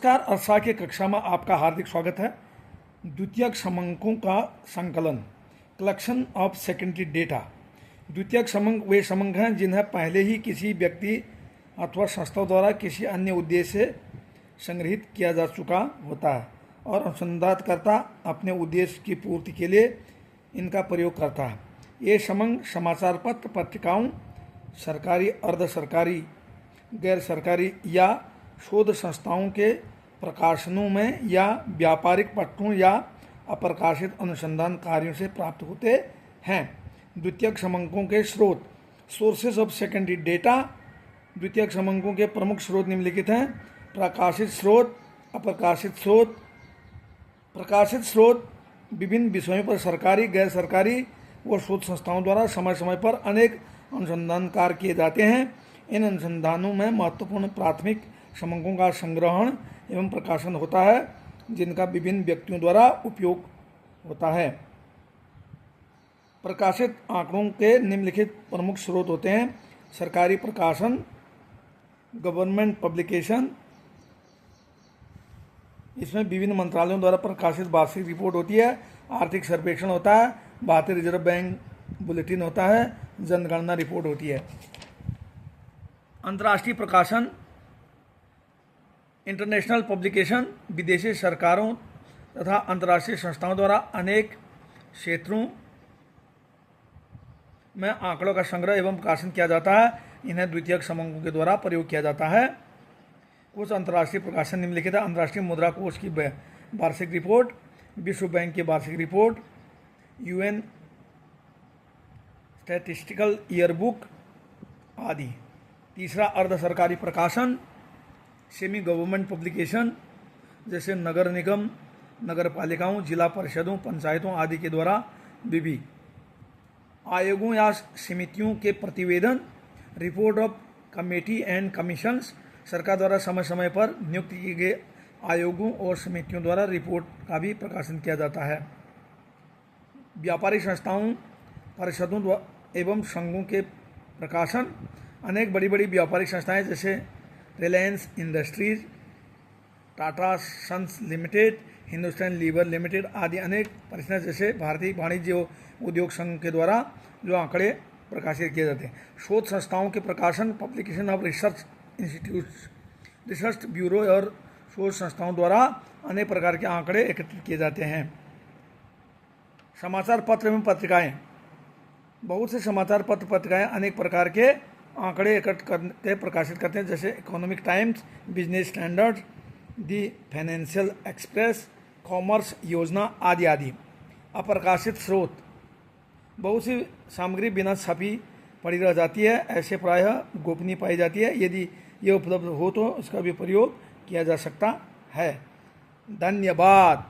नमस्कार। अर्सा की कक्षा में आपका हार्दिक स्वागत है। द्वितीयक समंकों का संकलन, कलेक्शन ऑफ सेकेंडरी डेटा। द्वितीयक समंक वे समंक हैं जिन्हें पहले ही किसी व्यक्ति अथवा संस्था द्वारा किसी अन्य उद्देश्य से संग्रहित किया जा चुका होता है और अनुसंधानकर्ता अपने उद्देश्य की पूर्ति के लिए इनका प्रयोग करता है। ये समंक समाचार पत्र, पत्रिकाओं, सरकारी, अर्ध सरकारी, गैर सरकारी या शोध संस्थाओं के प्रकाशनों में या व्यापारिक पत्रों या अप्रकाशित अनुसंधान कार्यों से प्राप्त होते हैं। द्वितीयक समंकों के स्रोत, सोर्सेस ऑफ सेकेंडरी डेटा। द्वितीयक समंकों के प्रमुख स्रोत निम्नलिखित हैं: प्रकाशित स्रोत, अप्रकाशित स्रोत। प्रकाशित स्रोत विभिन्न विषयों पर सरकारी, गैर सरकारी व शोध संस्थाओं द्वारा समय समय पर अनेक अनुसंधान कार्य किए जाते हैं। इन अनुसंधानों में महत्वपूर्ण प्राथमिक समंकों का संग्रहण एवं प्रकाशन होता है, जिनका विभिन्न व्यक्तियों द्वारा उपयोग होता है। प्रकाशित आंकड़ों के निम्नलिखित प्रमुख स्रोत होते हैं: सरकारी प्रकाशन, गवर्नमेंट पब्लिकेशन। इसमें विभिन्न मंत्रालयों द्वारा प्रकाशित वार्षिक रिपोर्ट होती है। आर्थिक सर्वेक्षण होता है, भारतीय रिजर्व बैंक बुलेटिन होता है, जनगणना रिपोर्ट होती है। अंतर्राष्ट्रीय प्रकाशन, इंटरनेशनल पब्लिकेशन, विदेशी सरकारों तथा अंतर्राष्ट्रीय संस्थाओं द्वारा अनेक क्षेत्रों में आंकड़ों का संग्रह एवं प्रकाशन किया जाता है। इन्हें द्वितीयक समंकों के द्वारा प्रयोग किया जाता है। कुछ अंतर्राष्ट्रीय प्रकाशन निम्नलिखित है: अंतर्राष्ट्रीय मुद्रा कोष की वार्षिक रिपोर्ट, विश्व बैंक की वार्षिक रिपोर्ट, यूएन स्टैटिस्टिकल ईयरबुक आदि। तीसरा, अर्ध सरकारी प्रकाशन, सेमी गवर्नमेंट पब्लिकेशन, जैसे नगर निगम, नगर पालिकाओं, जिला परिषदों, पंचायतों आदि के द्वारा विभिन्न आयोगों या समितियों के प्रतिवेदन, report of committee and commissions. सरकार द्वारा समय समय पर नियुक्त किए गए आयोगों और समितियों द्वारा रिपोर्ट का भी प्रकाशन किया जाता है। व्यापारिक संस्थाओं, परिषदों एवं संघों के प्रकाशन। अनेक बड़ी बड़ी व्यापारिक संस्थाएं जैसे Reliance Industries, Tata Sons Limited, Hindustan Lever Limited आदि अनेक परिषदें जैसे भारतीय वाणिज्य उद्योग संघ के द्वारा जो आंकड़े प्रकाशित किए जाते हैं। शोध संस्थाओं के प्रकाशन, publication of research institutes, research bureau और शोध संस्थाओं द्वारा अनेक प्रकार के आंकड़े एकत्रित किए जाते हैं। समाचार पत्र एवं पत्रिकाएं। बहुत से समाचार पत्र पत्रिकाएं अनेक प्रकार के आंकड़े एकत्र करते प्रकाशित करते हैं, जैसे economic times, business standard, the financial express, commerce योजना आदि आदि। अप्रकाशित स्रोत, बहुत सी सामग्री बिना छपी पड़ी रह जाती है, ऐसे प्रायः गोपनीय पाई जाती है। यदि ये उपलब्ध हो तो इसका भी प्रयोग किया जा सकता है। धन्यवाद।